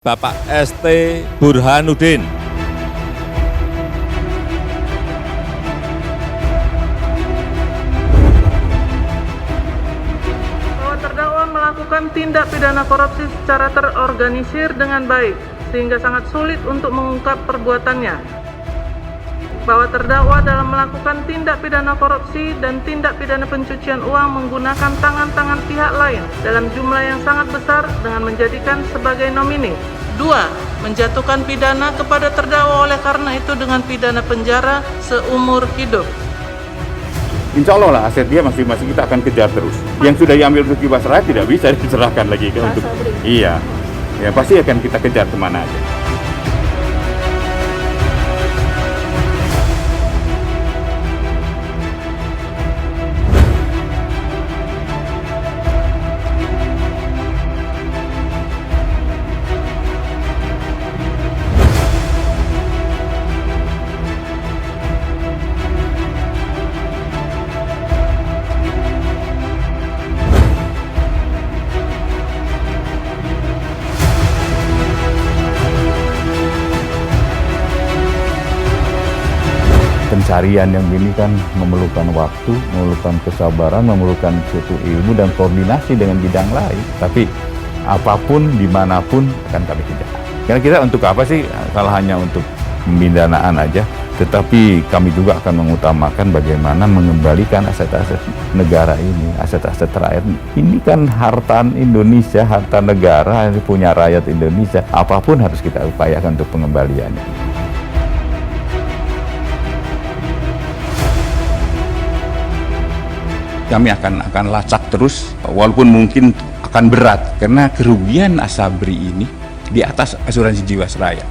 Bapak ST Burhanuddin. Bahwa terdakwa melakukan tindak pidana korupsi secara terorganisir dengan baik, sehingga sangat sulit untuk mengungkap perbuatannya. Bahwa terdakwa dalam melakukan tindak pidana korupsi dan tindak pidana pencucian uang menggunakan tangan-tangan pihak lain dalam jumlah yang sangat besar dengan menjadikan sebagai nomini. 2. Menjatuhkan pidana kepada terdakwa oleh karena itu dengan pidana penjara seumur hidup. Insya Allah lah aset dia masih kita akan kejar terus. Yang sudah diambil untuk Jiwasraya tidak bisa diserahkan lagi ke untuk iya, ya pasti akan kita kejar kemana aja. Pencarian yang ini kan memerlukan waktu, memerlukan kesabaran, memerlukan suatu ilmu dan koordinasi dengan bidang lain. Tapi apapun, dimanapun akan kami kejar. Karena kita untuk apa sih kalau hanya untuk pembindanaan aja, tetapi kami juga akan mengutamakan bagaimana mengembalikan aset-aset negara ini, aset-aset rakyat. Ini kan harta Indonesia, harta negara yang punya rakyat Indonesia. Apapun harus kita upayakan untuk pengembaliannya. Kami akan lacak terus, walaupun mungkin akan berat, karena kerugian Asabri ini di atas asuransi Jiwasraya.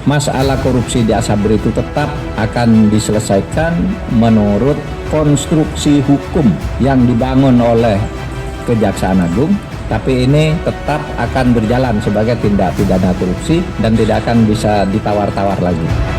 Masalah korupsi di Asabri itu tetap akan diselesaikan menurut konstruksi hukum yang dibangun oleh Kejaksaan Agung, tapi ini tetap akan berjalan sebagai tindak pidana korupsi dan tidak akan bisa ditawar-tawar lagi.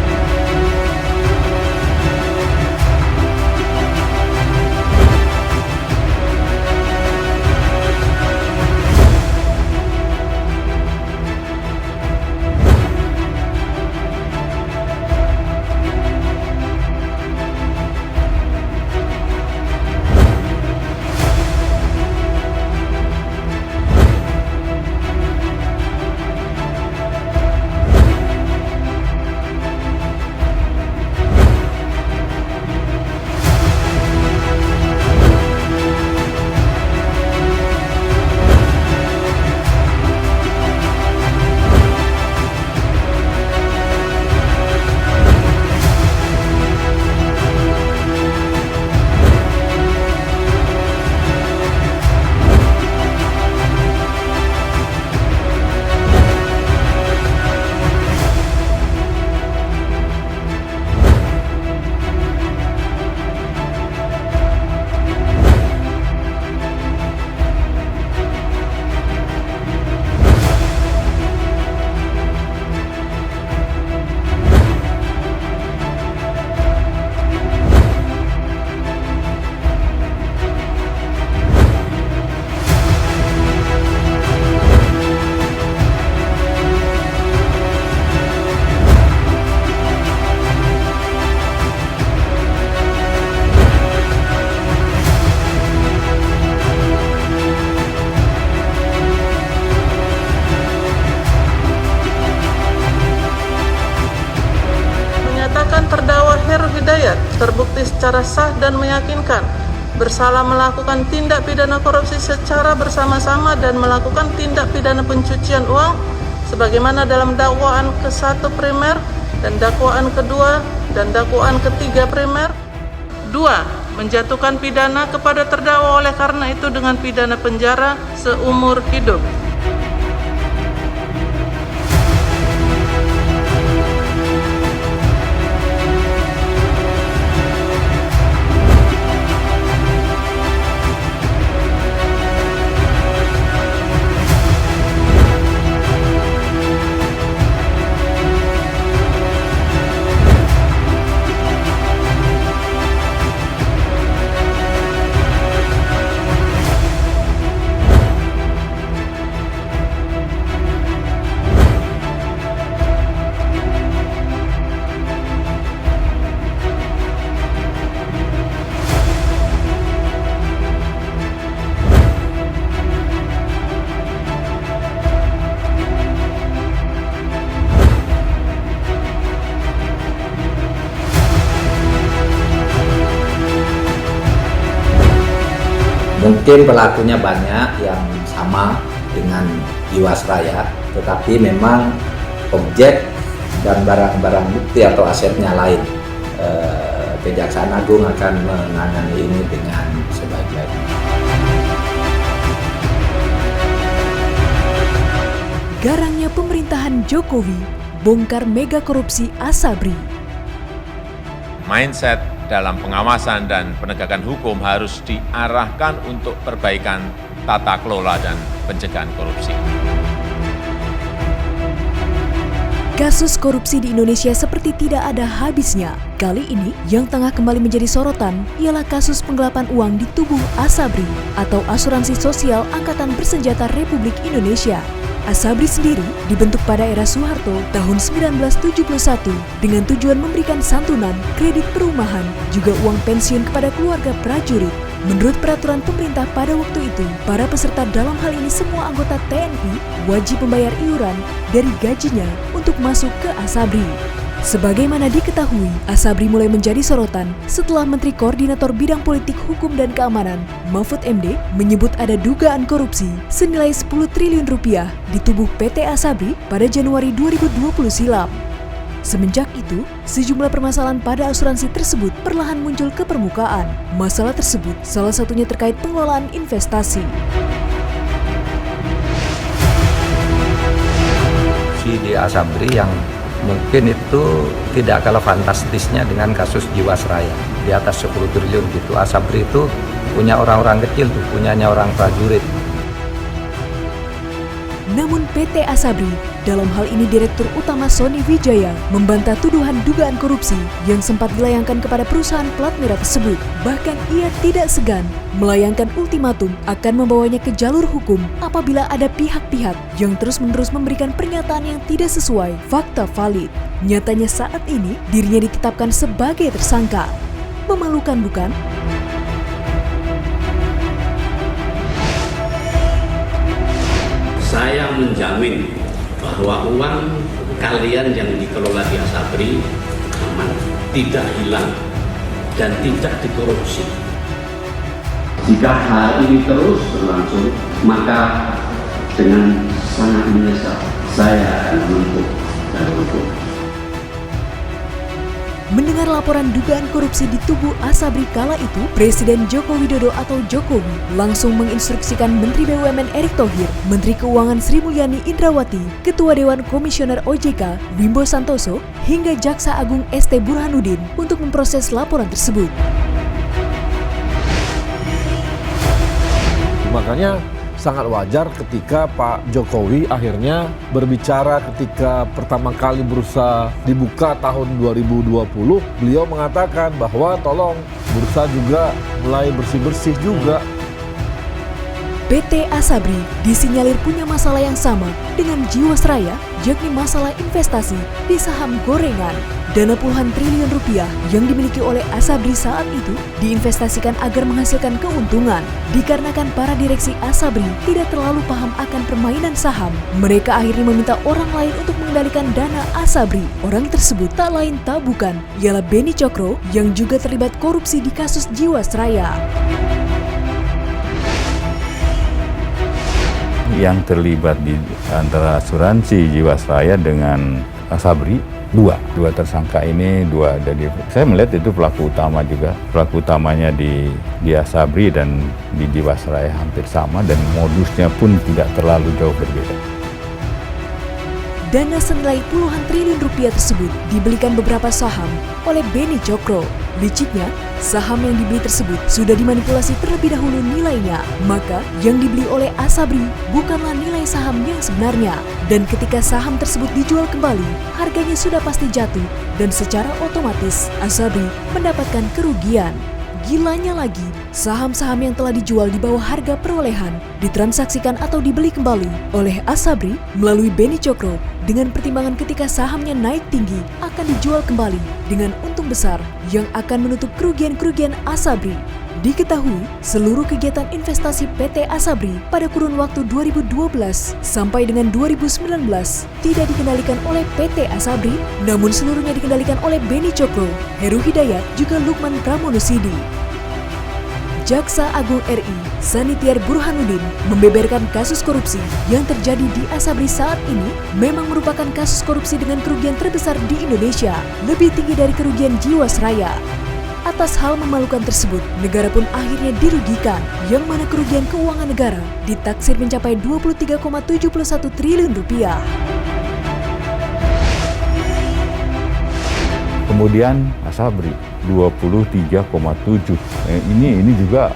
Terdakwa Heru Hidayat terbukti secara sah dan meyakinkan bersalah melakukan tindak pidana korupsi secara bersama-sama dan melakukan tindak pidana pencucian uang sebagaimana dalam dakwaan ke-1 primer dan dakwaan kedua dan dakwaan ketiga primer. 2. Menjatuhkan pidana kepada terdakwa oleh karena itu dengan pidana penjara seumur hidup. Mungkin pelakunya banyak yang sama dengan Jiwasraya, tetapi memang objek dan barang-barang bukti atau asetnya lain. Kejaksaan Agung akan menangani ini dengan sebaik-baiknya. Garangnya pemerintahan Jokowi bongkar mega korupsi Asabri. Mindset dalam pengawasan dan penegakan hukum harus diarahkan untuk perbaikan tata kelola dan pencegahan korupsi. Kasus korupsi di Indonesia seperti tidak ada habisnya. Kali ini yang tengah kembali menjadi sorotan ialah kasus penggelapan uang di tubuh Asabri atau Asuransi Sosial Angkatan Bersenjata Republik Indonesia. Asabri sendiri dibentuk pada era Soeharto tahun 1971 dengan tujuan memberikan santunan, kredit perumahan, juga uang pensiun kepada keluarga prajurit. Menurut peraturan pemerintah pada waktu itu, para peserta dalam hal ini semua anggota TNI wajib membayar iuran dari gajinya untuk masuk ke Asabri. Sebagaimana diketahui, Asabri mulai menjadi sorotan setelah Menteri Koordinator Bidang Politik, Hukum, dan Keamanan, Mahfud MD, menyebut ada dugaan korupsi senilai 10 triliun rupiah di tubuh PT Asabri pada Januari 2020 silam. Semenjak itu, sejumlah permasalahan pada asuransi tersebut perlahan muncul ke permukaan. Masalah tersebut salah satunya terkait pengelolaan investasi. Di Asabri yang mungkin itu tidak kalah fantastisnya dengan kasus Jiwasraya. Di atas 10 triliun gitu. Asabri itu punya orang-orang kecil tuh, punyanya orang prajurit. Namun PT Asabri, dalam hal ini Direktur Utama Sony Wijaya, membantah tuduhan dugaan korupsi yang sempat dilayangkan kepada perusahaan plat merah tersebut. Bahkan ia tidak segan melayangkan ultimatum akan membawanya ke jalur hukum apabila ada pihak-pihak yang terus-menerus memberikan pernyataan yang tidak sesuai fakta valid. Nyatanya saat ini dirinya ditetapkan sebagai tersangka. Memalukan bukan? Saya menjamin bahwa uang kalian yang dikelola di Asabri aman, tidak hilang, dan tidak dikorupsi. Jika hal ini terus berlangsung, maka dengan sangat menyesal saya akan menuntut jalur hukum. Mendengar laporan dugaan korupsi di tubuh Asabri kala itu, Presiden Joko Widodo atau Jokowi langsung menginstruksikan Menteri BUMN Erick Thohir, Menteri Keuangan Sri Mulyani Indrawati, Ketua Dewan Komisioner OJK Wimbo Santoso, hingga Jaksa Agung ST Burhanuddin untuk memproses laporan tersebut. Makanya sangat wajar ketika Pak Jokowi akhirnya berbicara ketika pertama kali bursa dibuka tahun 2020. Beliau mengatakan bahwa tolong bursa juga mulai bersih-bersih juga. PT Asabri disinyalir punya masalah yang sama dengan Jiwasraya, yakni masalah investasi di saham gorengan. Dana puluhan triliun rupiah yang dimiliki oleh Asabri saat itu diinvestasikan agar menghasilkan keuntungan. Dikarenakan para direksi Asabri tidak terlalu paham akan permainan saham, mereka akhirnya meminta orang lain untuk mengendalikan dana Asabri. Orang tersebut tak lain tak bukan ialah Beni Cokro yang juga terlibat korupsi di kasus Jiwasraya. Yang terlibat di antara asuransi Jiwasraya dengan Asabri, dua tersangka ini, saya melihat itu pelaku utama juga. Pelaku utamanya di Asabri dan di Jiwasraya hampir sama dan modusnya pun tidak terlalu jauh berbeda. Dana senilai puluhan triliun rupiah tersebut dibelikan beberapa saham oleh Beni Cokro. Liciknya, saham yang dibeli tersebut sudah dimanipulasi terlebih dahulu nilainya. Maka, yang dibeli oleh Asabri bukanlah nilai saham yang sebenarnya. Dan ketika saham tersebut dijual kembali, harganya sudah pasti jatuh. Dan secara otomatis, Asabri mendapatkan kerugian. Gilanya lagi, saham-saham yang telah dijual di bawah harga perolehan ditransaksikan atau dibeli kembali oleh Asabri melalui Beni Cokro dengan pertimbangan ketika sahamnya naik tinggi akan dijual kembali dengan untung besar yang akan menutup kerugian-kerugian Asabri. Diketahui, seluruh kegiatan investasi PT Asabri pada kurun waktu 2012 sampai dengan 2019 tidak dikendalikan oleh PT Asabri, namun seluruhnya dikendalikan oleh Beni Cokro, Heru Hidayat, juga Lukman Pramono Sidi. Jaksa Agung RI, Sanitiar Burhanuddin, membeberkan kasus korupsi yang terjadi di Asabri saat ini memang merupakan kasus korupsi dengan kerugian terbesar di Indonesia, lebih tinggi dari kerugian Jiwasraya. Atas hal memalukan tersebut, negara pun akhirnya dirugikan, yang mana kerugian keuangan negara ditaksir mencapai 23,71 triliun rupiah. Kemudian Asabri 23,7. Ini juga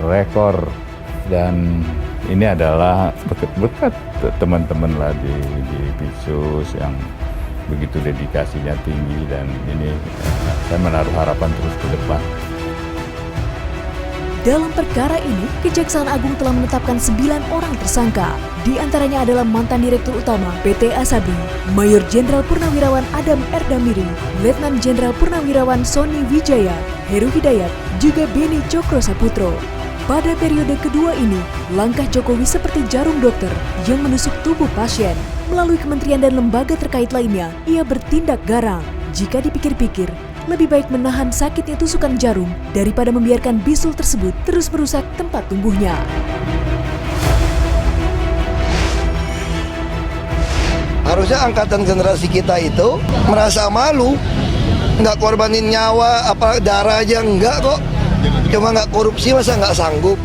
rekor, dan ini adalah berkat teman-teman lah di Pitsus yang begitu dedikasinya tinggi, dan ini saya menaruh harapan terus ke depan. Dalam perkara ini, Kejaksaan Agung telah menetapkan 9 orang tersangka. Di antaranya adalah mantan Direktur Utama PT Asabri, Mayor Jenderal Purnawirawan Adam Erdamiri, Letnan Jenderal Purnawirawan Sony Wijaya, Heru Hidayat, juga Beni Cokro Saputro. Pada periode kedua ini, langkah Jokowi seperti jarum dokter yang menusuk tubuh pasien. Melalui kementerian dan lembaga terkait lainnya, ia bertindak garang. Jika dipikir-pikir, lebih baik menahan sakitnya tusukan jarum daripada membiarkan bisul tersebut terus merusak tempat tumbuhnya. Harusnya angkatan generasi kita itu merasa malu, nggak korbanin nyawa, apa darah aja enggak kok. Cuma nggak korupsi masa nggak sanggup.